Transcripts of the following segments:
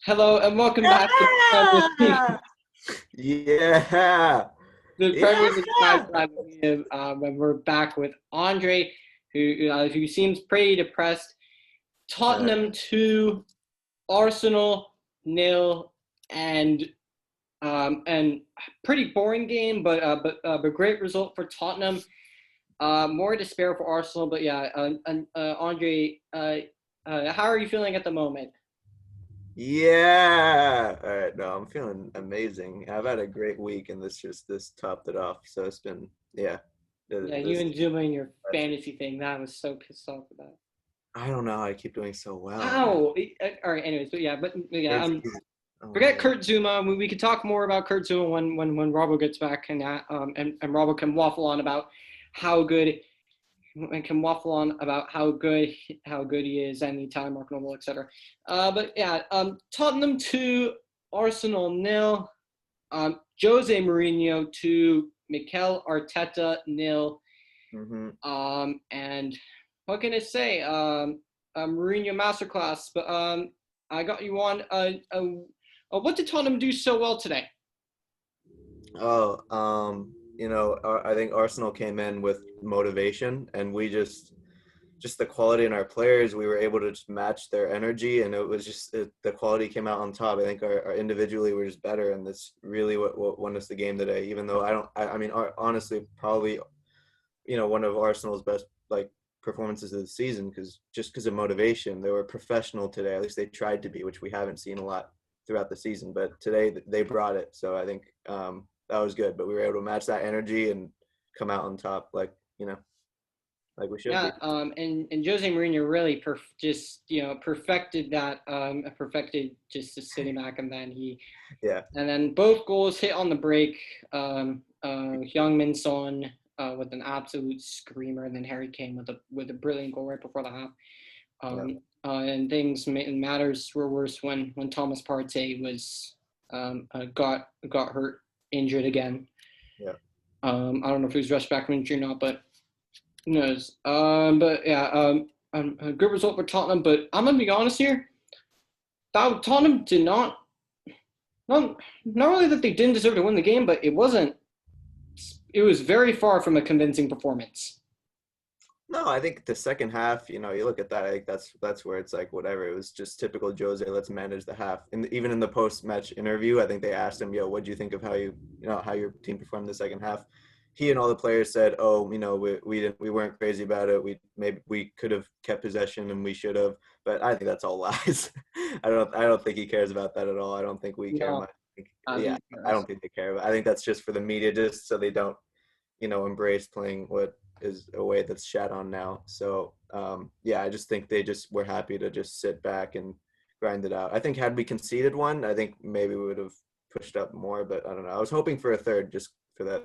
Hello and welcome back to Yeah. Yeah. the Premier League Yeah. Podcast Live, and we're back with Andre, who seems pretty depressed. Uh, Tottenham 2, Arsenal nil, and pretty boring game, but great result for Tottenham. More despair for Arsenal, but yeah. Andre, how are you feeling at the moment? yeah. All right. No, I'm feeling amazing. I've had a great week, and this topped it off. So it's been Yeah, you This and Zuma and your fantasy thing. That was so pissed off about. I don't know how I keep doing so well, man. How? All right. Anyways, but yeah. First season. Oh my Forget God. Kurt Zuma. We could talk more about Kurt Zuma when Robbo gets back, and Robbo can waffle on about how good and can waffle on about how good he is and the Italian market novel, etc. But yeah, Tottenham 2, Arsenal nil. Jose Mourinho 2, Mikel Arteta nil. Mm-hmm. And what can I say? Mourinho masterclass. But I got you on. What did Tottenham do so well today? Oh, I think Arsenal came in with motivation, and we just the quality in our players, we were able to just match their energy, and it was the quality came out on top. I think our individually we're just better, and that's really what won us the game today. Even though I mean, honestly, probably one of Arsenal's best like performances of the season because of motivation. They were professional today. At least they tried to be, which we haven't seen a lot throughout the season. But today they brought it, so I think that was good. But we were able to match that energy and come out on top, like we should be. Yeah, and Jose Mourinho really perfected that, perfected just sitting back, Yeah. and then both goals hit on the break. Heung-Min Son with an absolute screamer, and then Harry Kane with a brilliant goal right before the half. Yeah. And matters were worse when Thomas Partey got hurt, injured again. Yeah. I don't know if he was rushed back from injury or not, but who knows? But yeah, a good result for Tottenham. But I'm gonna be honest here. Tottenham did not really that they didn't deserve to win the game, but it wasn't. It was very far from a convincing performance. No, I think the second half, you look at that, I think that's where it's like whatever. It was just typical Jose, let's manage the half. And even in the post-match interview, I think they asked him, "Yo, what do you think of how your team performed the second half?" He and all the players said, "Oh, we weren't crazy about it. We could have kept possession and we should have." But I think that's all lies. I don't think he cares about that at all. I don't think we care No, much. Yeah, I don't think they care. I think that's just for the media, just so they don't embrace playing what is a way that's shat on now. So yeah, I just think they just were happy to just sit back and grind it out. I think had we conceded one, I think maybe we would have pushed up more, but I don't know. I was hoping for a third just for that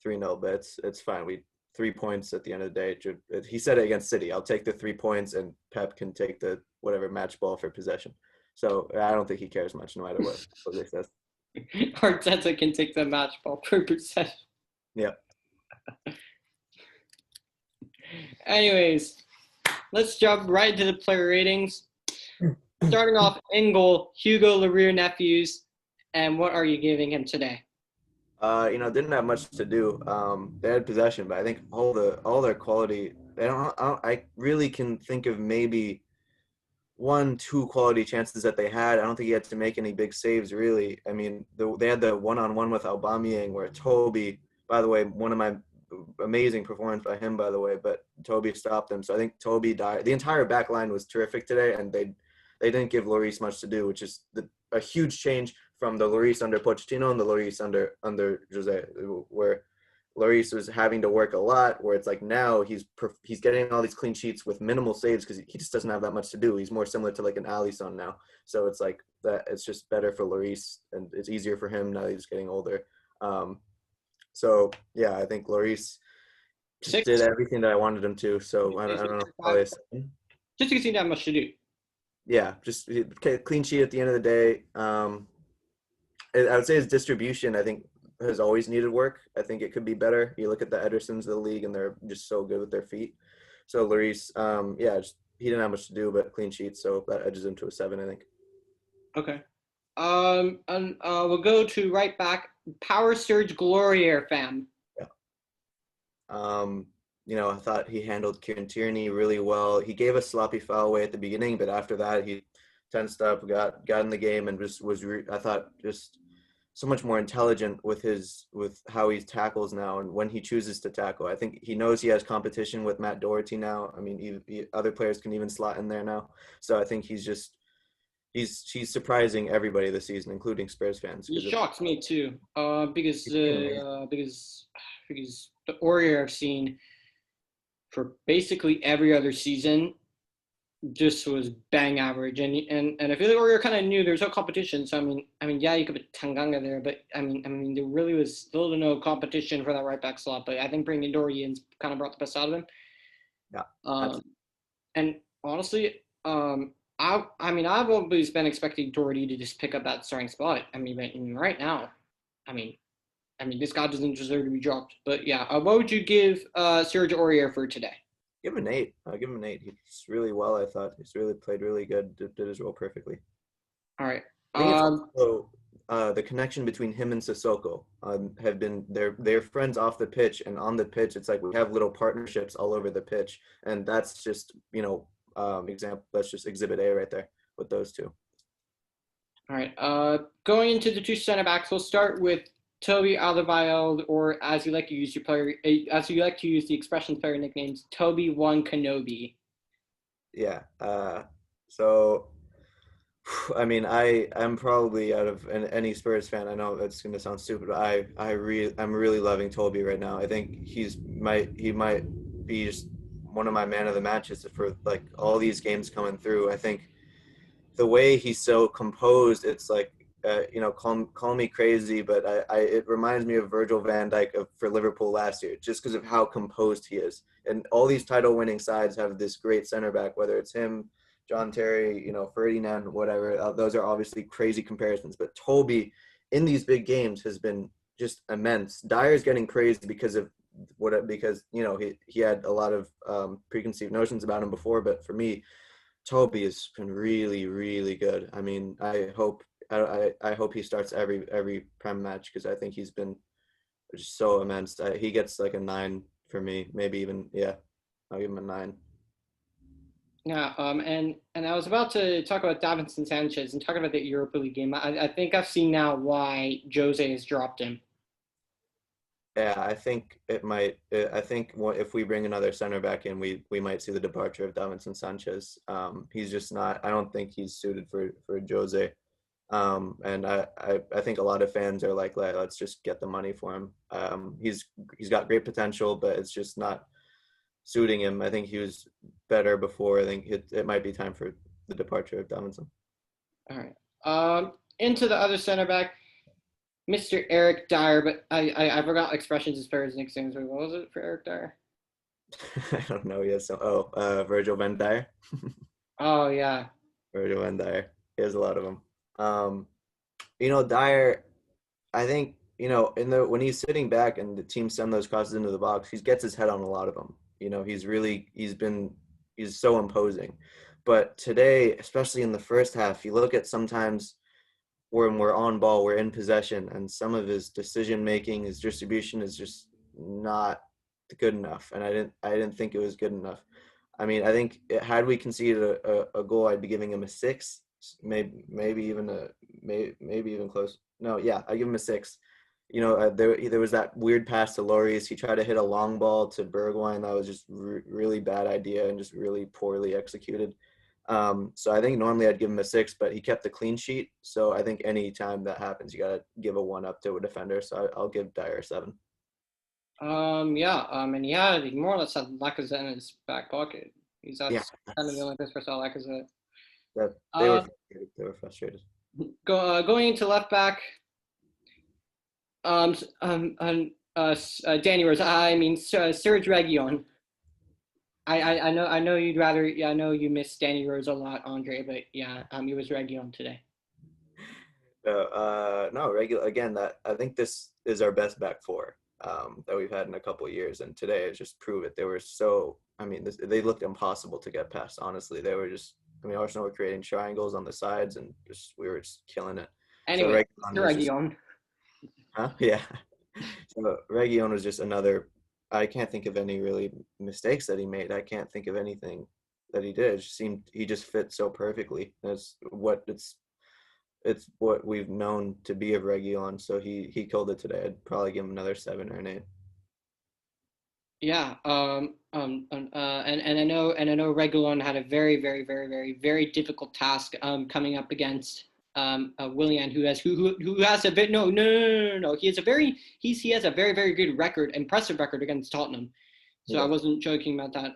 3-0, but it's fine. We 3 points at the end of the day. He said it against City. I'll take the 3 points, and Pep can take the whatever match ball for possession. So I don't think he cares much, no matter what Jose says. Arteta can take the match ball per possession. Yeah. Anyways, let's jump right into the player ratings. Starting off in goal, Hugo Lloris nephews, and what are you giving him today? Didn't have much to do. They had possession, but I think all their quality. I really can think of maybe 1-2 quality chances that they had. I don't think he had to make any big saves, really. I mean, they had the one-on-one with Aubameyang where Toby, by the way, one of my amazing performance by him, by the way, but Toby stopped them. So I think Toby died. The entire back line was terrific today, and they didn't give Lloris much to do, which is a huge change from the Lloris under Pochettino and the Lloris under Jose, where Lloris was having to work a lot, where it's like now he's getting all these clean sheets with minimal saves because he just doesn't have that much to do. He's more similar to like an Alisson now. So it's like that. It's just better for Lloris, and it's easier for him now that he's getting older. So yeah, I think Lloris just did everything that I wanted him to. So I don't know. Just because he didn't have much to do. Yeah, just clean sheet at the end of the day. I would say his distribution, I think, has always needed work. I think it could be better. You look at the Edersons of the league, and they're just so good with their feet. So Lloris, he didn't have much to do, but clean sheet, so that edges him to a 7, I think. Okay. And we'll go to right back. Power Surge Gloria fam. Yeah. Um, I thought he handled Kieran Tierney really well. He gave a sloppy foul away at the beginning, but after that, he tensed up, got in the game, and just I thought just so much more intelligent with how he tackles now and when he chooses to tackle. I think he knows he has competition with Matt Doherty now. I mean, other players can even slot in there now. So I think he's surprising everybody this season, including Spurs fans, He because of shocks me too. he's been amazing. Because the Warrior I've seen for basically every other season just was bang average, and I feel like Warrior kind of knew there's no competition. So I mean, yeah, you could put Tanganga there, but I mean, there really was still no competition for that right back slot. But I think bringing Doherty in kind of brought the best out of him. Yeah, Um, absolutely. and honestly, I mean, I've always been expecting Doherty to just pick up that starting spot. I mean, right now, I mean, this guy doesn't deserve to be dropped. But yeah, what would you give Serge Aurier for today? Give him an 8. I'll give him an 8. He's really well. I thought he's really played really good. Did his role perfectly. All right. I think it's also the connection between him and Sissoko have been they're friends off the pitch and on the pitch. It's like we have little partnerships all over the pitch, and that's just example. That's just exhibit A right there with those two. All right. Going into the two center backs, we'll start with Toby Alderweireld, or as you like to use your player, as you like to use the expression player nicknames, Toby One Kenobi. Yeah. So I mean, I'm probably out of any Spurs fan. I know that's going to sound stupid, but I'm really loving Toby right now. I think he might be just one of my man of the matches for like all these games coming through. I think the way he's so composed, it's like call me crazy, but it reminds me of Virgil van Dijk for Liverpool last year, just because of how composed he is. And all these title-winning sides have this great center back, whether it's him, John Terry, Ferdinand, whatever. Those are obviously crazy comparisons, but Toby in these big games has been just immense. Dyer's getting praised because he had a lot of preconceived notions about him before, but for me, Toby has been really, really good. I mean, I hope he starts every Prem match because I think he's been just so immense. He gets like a 9 for me, maybe even I'll give him a 9. Yeah, and I was about to talk about Davinson Sanchez and talk about the Europa League game. I think I've seen now why Jose has dropped him. Yeah, I think it might. I think if we bring another center back in, we might see the departure of Davinson Sanchez. He's just not. I don't think he's suited for Jose. And I think a lot of fans are like, let's just get the money for him. He's got great potential, but it's just not suiting him. I think he was better before. I think it might be time for the departure of Davinson. All right. Into the other center back, Mr. Eric Dyer, but I forgot expressions as far as nicknames. What was it for Eric Dyer? I don't know. Yes. Virgil van Dijk. Oh yeah. Virgil van Dijk. He has a lot of them. Dyer, I think, when he's sitting back and the team send those crosses into the box, he gets his head on a lot of them. He's so imposing. But today, especially in the first half, you look at sometimes when we're on ball, we're in possession, and some of his decision making, his distribution is just not good enough. And I didn't think it was good enough. I mean, I think had we conceded a goal, I'd be giving him a 6, maybe even close. No, yeah, I give him a 6. There was that weird pass to Lloris. He tried to hit a long ball to Bergwijn. That was just really bad idea and just really poorly executed. So I think normally I'd give him a 6, but he kept the clean sheet. So I think any time that happens, you gotta give a 1 up to a defender. So I'll give Dyer a 7. Yeah. And yeah, he more or less had Lacazette in his back pocket. Yeah, Kind of the only place for Sal Lacazette. that Uh, they were frustrated. going into left back, Danny Rose. I mean, Serge Reguilon. I know you'd rather. Yeah, I know you miss Danny Rose a lot, Andre. But yeah, it was Reguilon today. No, regular again. That I think this is our best back four that we've had in a couple of years, and today has just proved it. They were so. I mean, they looked impossible to get past. Honestly, they were just. I mean, Arsenal were creating triangles on the sides, and we were just killing it. So Anyway, Reguilon to was just, Region. huh? Yeah. So Reguilon was just another. I can't think of any really mistakes that he made. I can't think of anything that he did. It just seemed he just fit so perfectly. That's what it's what we've known to be of Reguilon. So he killed it today. I'd probably give him another 7 or an 8. Yeah, and I know Regulon had a very, very, very, very, very difficult task coming up against Willian, who has a bit no. He has a very he has a very, very good record, impressive record against Tottenham. So I Yeah, wasn't joking about that.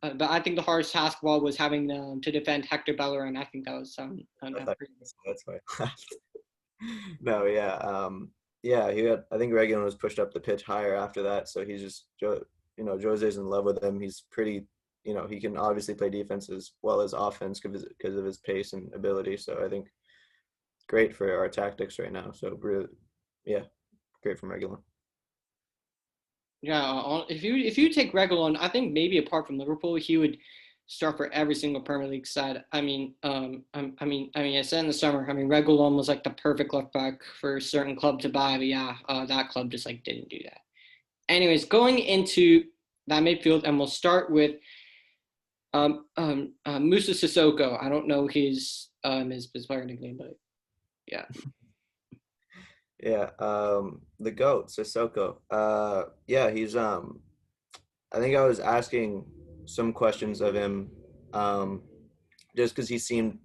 But I think the hardest task was having to defend Hector Bellerin. I think that was I thought pretty good. so that's why I laughed. No, yeah, yeah. He had. I think Reguilon was pushed up the pitch higher after that. So he's just, Jose's in love with him. He's pretty. He can obviously play defense as well as offense because of his pace and ability. So I think great for our tactics right now. So really, yeah, great from Reguilon. Yeah, if you take Reguilon, I think maybe apart from Liverpool, he would start for every single Premier League side. I said in the summer, I mean, Reguilon was like the perfect left back for a certain club to buy, but yeah, that club just like didn't do that. Anyways, going into that midfield, and we'll start with Musa Sissoko. I don't know his player nickname, but yeah. Yeah, the goat Sissoko. Yeah, he's I think I was asking some questions of him, um, just because he seemed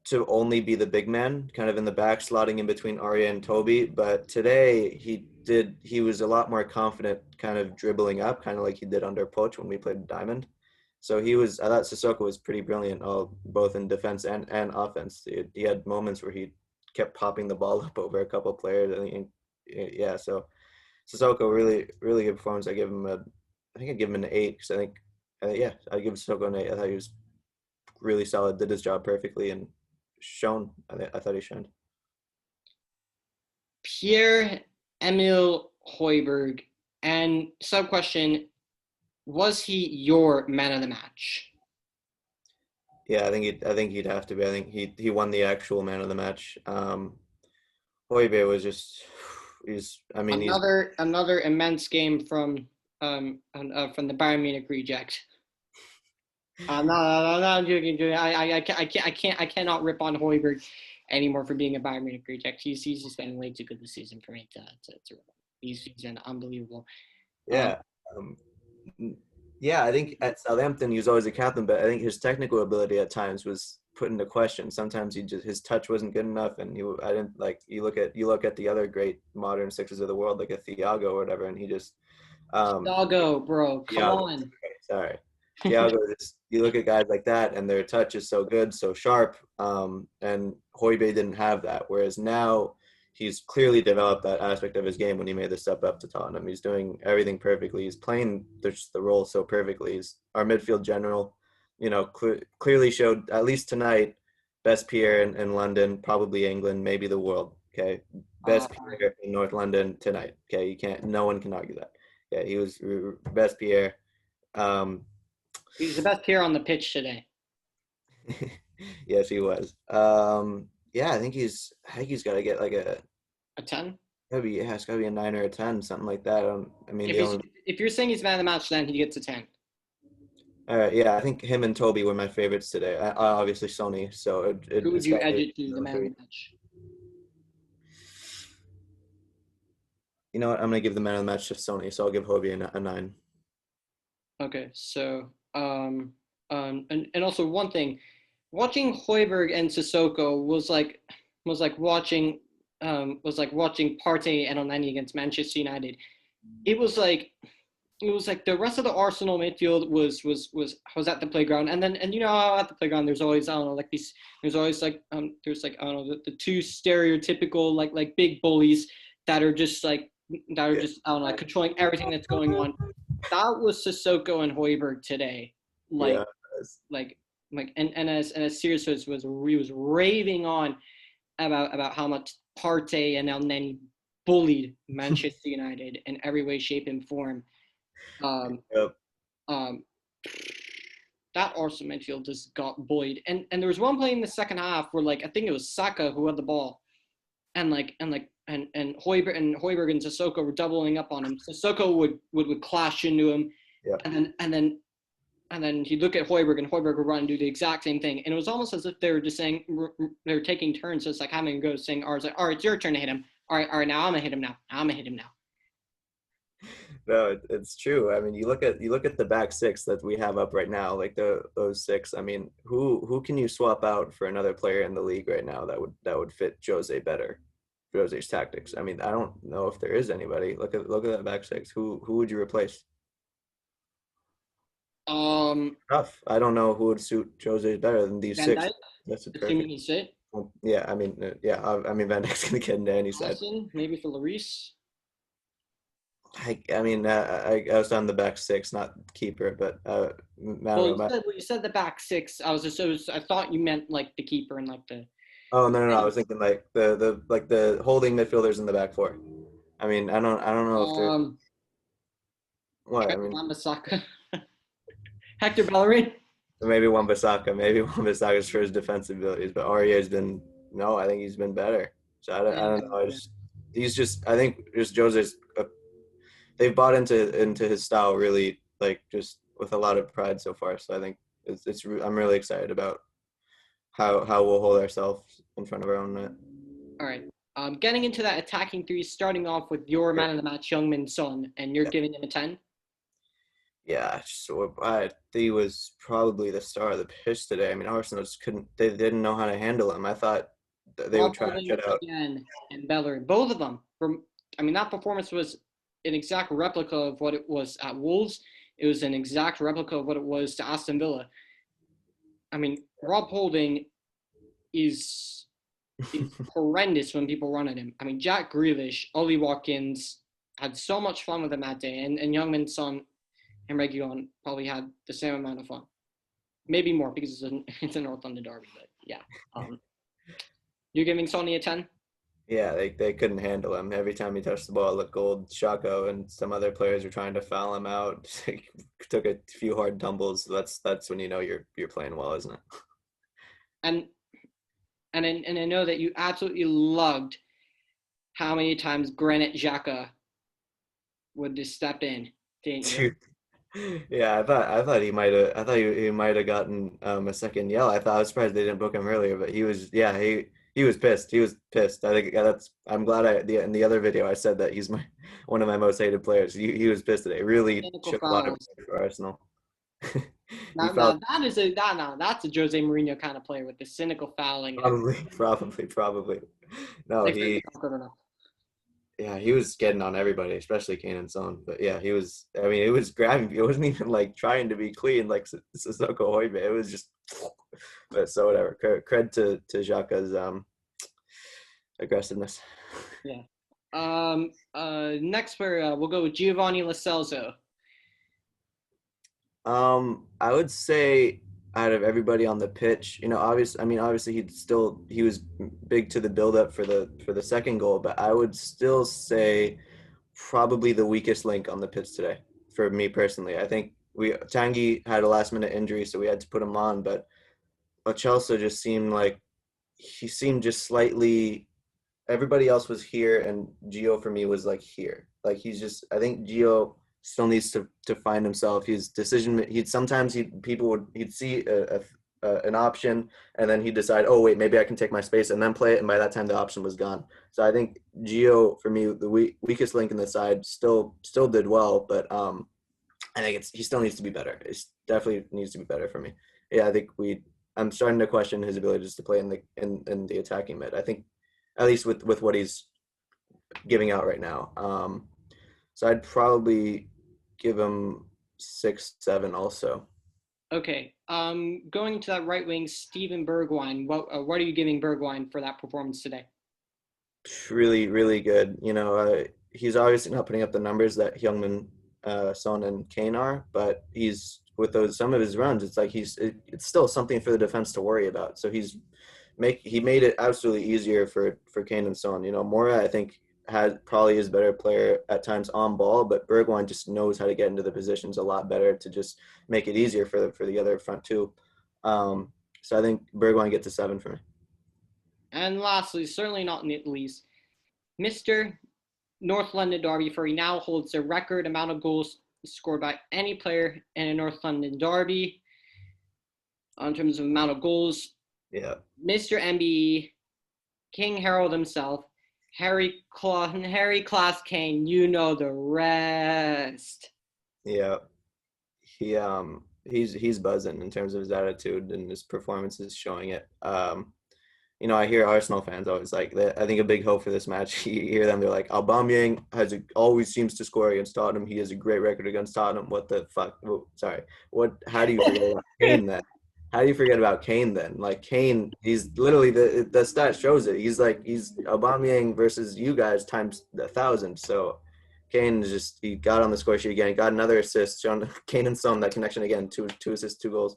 to only be the big man, kind of in the back, slotting in between Arya and Toby. But today he was a lot more confident, kind of dribbling up, kind of like he did under Poch when we played Diamond. So I thought Sissoko was pretty brilliant, both in defense and offense. He had moments where he kept popping the ball up over a couple of players. Yeah, so Sissoko really, really good performance. I think I'd give him an 8 because yeah, I'd give Sissoko an 8. I thought he was really solid, did his job perfectly, and shown. I thought he shined. Pierre-Emile Højbjerg, and sub question: was he your man of the match? Yeah, I think he'd have to be. I think he won the actual man of the match. Højbjerg was just he's Another immense game from the Bayern Munich reject. No, I'm joking. I cannot rip on Højbjerg anymore for being a Bayern Munich reject. He's just been way too good this season for me to he's been unbelievable. Um, yeah. Um, yeah, I think at Southampton he was always a captain, but I think his technical ability at times was put into question. Sometimes his touch wasn't good enough, and I didn't like you look at the other great modern sixers of the world like a Thiago or whatever, and he just Thiago, bro, come Thiago, on. sorry, Thiago. Just you look at guys like that, and their touch is so good, so sharp. And Højbjerg didn't have that, whereas now he's clearly developed that aspect of his game when he made the step up to Tottenham. He's doing everything perfectly. He's playing the role so perfectly. He's our midfield general. Clearly showed at least tonight best Pierre in London, probably England, maybe the world. Okay, Uh, best Pierre in North London tonight. Okay, no one can argue that. Yeah, he was best Pierre. Um, he's the best player on the pitch today. yes, he was. Yeah, I think he's got to get like A 10. it's gotta be a 9 or a 10, something like that. I mean, If you're saying he's man of the match, then he gets a 10. yeah, I think him and Toby were my favorites today. Obviously Sony, so Who would it's you got edge to it to the those man of three. the match? You know what? I'm gonna give the man of the match to Sony, so I'll give Hobie a 9. Okay, so and also one thing, watching Højbjerg and Sissoko was like watching Partey and Onana against Manchester United. It was like the rest of the Arsenal midfield was at the playground, and then and at the playground there's always I don't know like these there's always there's I don't know the two stereotypical like big bullies that are just Yeah, I don't know like controlling everything that's going on. That was Sissoko and Højbjerg today, yeah, like and as Sirius was raving on about how much Partey and El Neni bullied Manchester United in every way, shape, and form. Um, yep. um, that Arsenal midfield just got bullied. And there was one play in the second half where like I think it was Saka who had the ball, and Hoiberg and Sissoko were doubling up on him. Sissoko would clash into him, Yeah. and he'd look at Hoiberg, and Hoiberg would run and do the exact same thing. And it was almost as if they were just saying they were taking turns, just like having a go, saying, "All right, it's your turn to hit him. All right, now I'm gonna hit him now. I'm gonna hit him now." No, it's true. I mean, you look at the back six that we have up right now, like those six. I mean, who can you swap out for another player in the league right now that would fit Jose better, Jose's tactics? I mean, I don't know if there is anybody. Look at that back six. Who would you replace? Tough. I don't know who would suit Jose better than these Van six. Dijk, That's a assuming perfect. he's fit. Well, yeah, I mean, I mean, Van Dijk's gonna get into any side. Allison, maybe for Lloris. I mean, I was on the back six, not keeper, but I Well, don't know. you said the back six. I thought you meant like the keeper and like the. Oh no, I was thinking like the holding midfielders in the back four. I mean, I don't know if there's Um, what. I mean, Wan-Bissaka, Hector Bellerin. maybe Wan-Bissaka, maybe Wan-Bissaka's for his defensive abilities, but Aurier's been no, I think he's been better. So I don't know. I think just Jose's. They've bought into his style really, like just with a lot of pride so far. So I think I'm really excited about how we'll hold ourselves in front of our own net. All right. Getting into that attacking three, starting off with your man of the match, Heung-Min Son, and you're giving him a 10. Yeah, so he was probably the star of the pitch today. I mean, Arsenal just they didn't know how to handle him. I thought they would Rob try to Holding shut out. again and Bellerin, both of them. That performance was an exact replica of what it was at Wolves. It was an exact replica of what it was to Aston Villa. I mean, Rob Holding is horrendous when people run at him. I mean, Jack Grealish, Ollie Watkins had so much fun with him that day, and Heung-Min Son and Reguilon probably had the same amount of fun. Maybe more because it's a North London derby, but yeah. You're giving Sonny a 10? Yeah, they couldn't handle him. Every time he touched the ball, it looked gold. Shako and some other players were trying to foul him out. He took a few hard tumbles. That's when you know you're playing well, isn't it? And I know that you absolutely loved how many times Granit Xhaka would just step in, didn't you? Yeah, I thought he might have gotten a second yell. I was surprised they didn't book him earlier, but he was pissed. He was pissed. I think I'm glad in the other video I said that he's one of my most hated players. He was pissed today. Really Cynical showed a lot of fouls. respect for Arsenal. He Now felt that's a Jose Mourinho kind of player with the cynical fouling. probably. No, Next week, not good enough. yeah, he was getting on everybody, especially Kane and Son. But yeah, he was. I mean, it was grabbing. It wasn't even like trying to be clean like Sissoko Hoiberg. It was just. But so whatever. Cred to Xhaka's aggressiveness. Yeah. Next we'll go with Giovanni Lo Celso. I would say out of everybody on the pitch, obviously he was big to the build up for the second goal, but I would still say probably the weakest link on the pitch today for me personally. I think Tanguy had a last minute injury, so we had to put him on, but Lo Celso just seemed like he seemed just slightly. Everybody else was here, and Gio for me was like here. Like I think Gio still needs to find himself. His decision. He'd see an option, and then he'd decide, oh wait, maybe I can take my space and then play it. And by that time, the option was gone. So I think Gio for me, the weakest link in the side, still did well, but I think he still needs to be better. It definitely needs to be better for me. Yeah, I think I'm starting to question his abilities to play in the attacking mid. I think at least with what he's giving out right now. So I'd probably give him 6, 7 also. Okay. Going to that right wing, Steven Bergwijn. What are you giving Bergwijn for that performance today? Really, really good. He's obviously not putting up the numbers that Heung-Min, Son, and Kane are, but he's with some of his runs. It's like it's still something for the defense to worry about. So he made it absolutely easier for Kane and Son. Mora, I think has probably is a better player at times on ball, but Bergwijn just knows how to get into the positions a lot better to just make it easier for the other front two. So I think Bergwijn gets a 7 for me. And lastly, certainly not least, Mr. North London Derby, for he now holds the record amount of goals scored by any player in a North London Derby. In terms of amount of goals, Yeah. Mr. MBE, King Harold himself, Harry Class Kane, you know the rest. Yeah. He's buzzing in terms of his attitude and his performances showing it. I hear Arsenal fans always like that. I think a big hope for this match. You hear them, they're like, Aubameyang always seems to score against Tottenham. He has a great record against Tottenham. What the fuck? Oh, sorry. How do you forget about Kane then? How do you forget about Kane then? Like Kane, he's literally the stat shows it. He's Aubameyang versus you guys times 1,000. So Kane he got on the score sheet again. He got another assist. Kane and Son, that connection again. Two assists, 2 goals.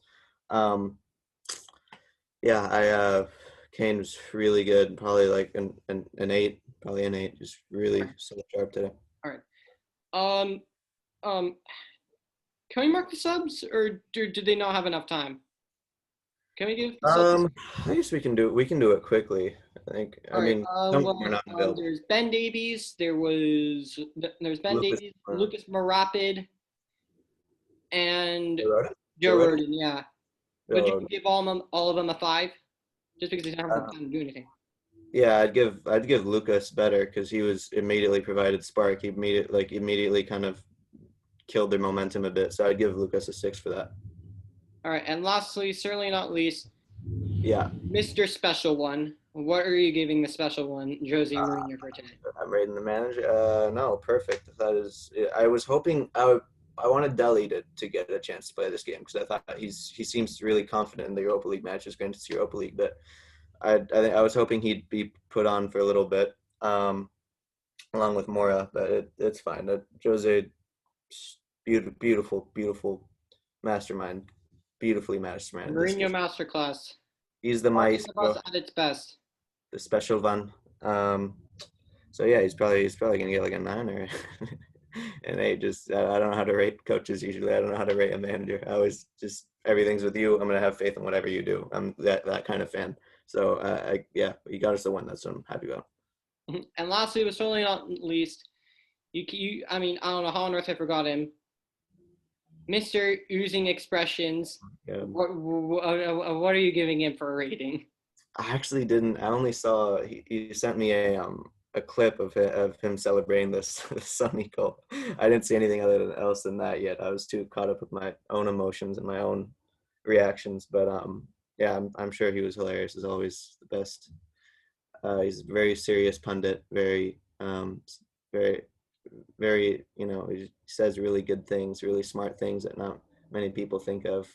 Kane was really good. Probably like an 8, probably an 8. Just really so sharp today. All right. Can we mark the subs, or do they not have enough time? Can we give the subs? I guess we can do it quickly. I think. All right. We're not available. There's Ben Davies. There's Ben Davies, Lucas Marapid, and Joe Roden. Yeah. Would you give all of them a 5? Just because they don't have time to do anything. Yeah, I'd give Lucas better because he was immediately provided spark. He immediately kind of killed their momentum a bit. So I'd give Lucas a 6 for that. All right, and lastly, certainly not least, yeah, Mr. Special One. What are you giving the special one, Jose Mourinho, for today? I'm rating the manager. No, perfect. I was hoping I wanted Dele to get a chance to play this game because I thought he seems really confident in the Europa League matches. Granted, it's Europa League, but I was hoping he'd be put on for a little bit, along with Mora. But it's fine. Jose, beautiful mastermind, beautifully mastermind. Mourinho masterclass. He's the maestro at its best. The special one. So yeah, he's probably gonna get like a 9 or an 8. Just I don't know how to rate coaches usually. I don't know how to rate a manager. I always just everything's with you. I'm gonna have faith in whatever you do. I'm that kind of fan. So you got us the win. That's what I'm happy about. And lastly, but certainly not least, I don't know how on earth I forgot him. Mr. Oozing Expressions. Yeah. What are you giving him for a rating? I actually didn't. I only saw he sent me a clip of him celebrating this Sonny goal. I didn't see anything else than that yet. I was too caught up with my own emotions and my own reactions. But I'm sure he was hilarious as always. The best. He's a very serious pundit. Very very he says really good things, really smart things that not many people think of.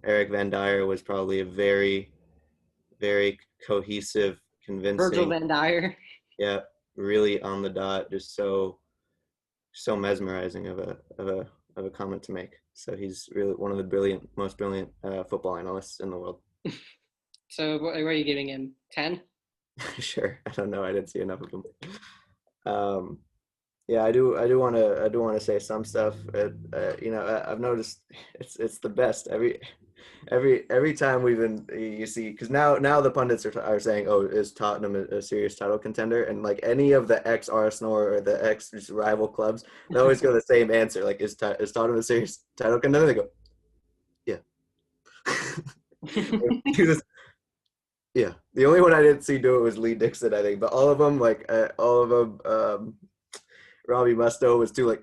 Eric Van Dyer was probably a very, very cohesive, convincing. Virgil Van Dyer. Yeah, really on the dot, just so mesmerizing of a comment to make. So he's really one of the most brilliant football analysts in the world. So what are you giving him? 10? Sure. I don't know. I didn't see enough of him. Yeah, I do want to say some stuff. I've noticed it's the best every time you see, because now the pundits are saying, oh, is Tottenham a serious title contender? And like any of the ex-Arsenal or the ex-rival clubs, they always go the same answer. Like, is Tottenham a serious title contender? They go, yeah. Yeah. The only one I didn't see do it was Lee Dixon, I think. But all of them, Robbie Mustoe was too like,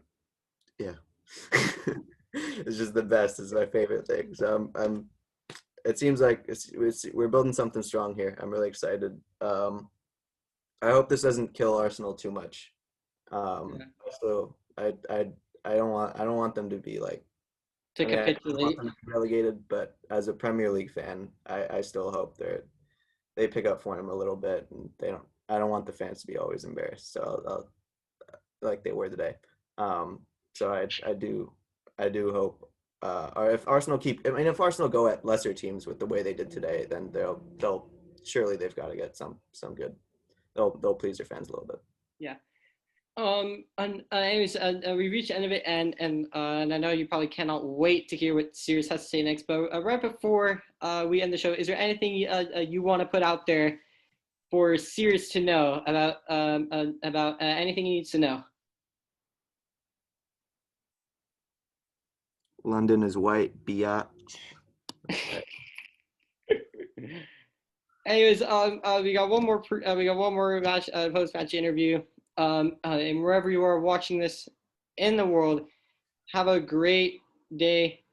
yeah. It's just the best. It's my favorite thing. So it seems like we're building something strong here. I'm really excited. I hope this doesn't kill Arsenal too much. So I don't want them to be like capitulate. I don't want them to be relegated, but as a Premier League fan, I still hope they pick up form a little bit, and I don't want the fans to be always embarrassed. So I'll like they were today. So I do hope, or if Arsenal if Arsenal go at lesser teams with the way they did today, then they'll surely they've got to get some good. They'll please their fans a little bit. Yeah. And anyways, we reached the end of it, and I know you probably cannot wait to hear what Sirius has to say next. But right before we end the show, is there anything you want to put out there for Sirius to know about anything he needs to know? London is white, biatch. Anyways, we got one more match post match interview. And wherever you are watching this in the world, have a great day/evening.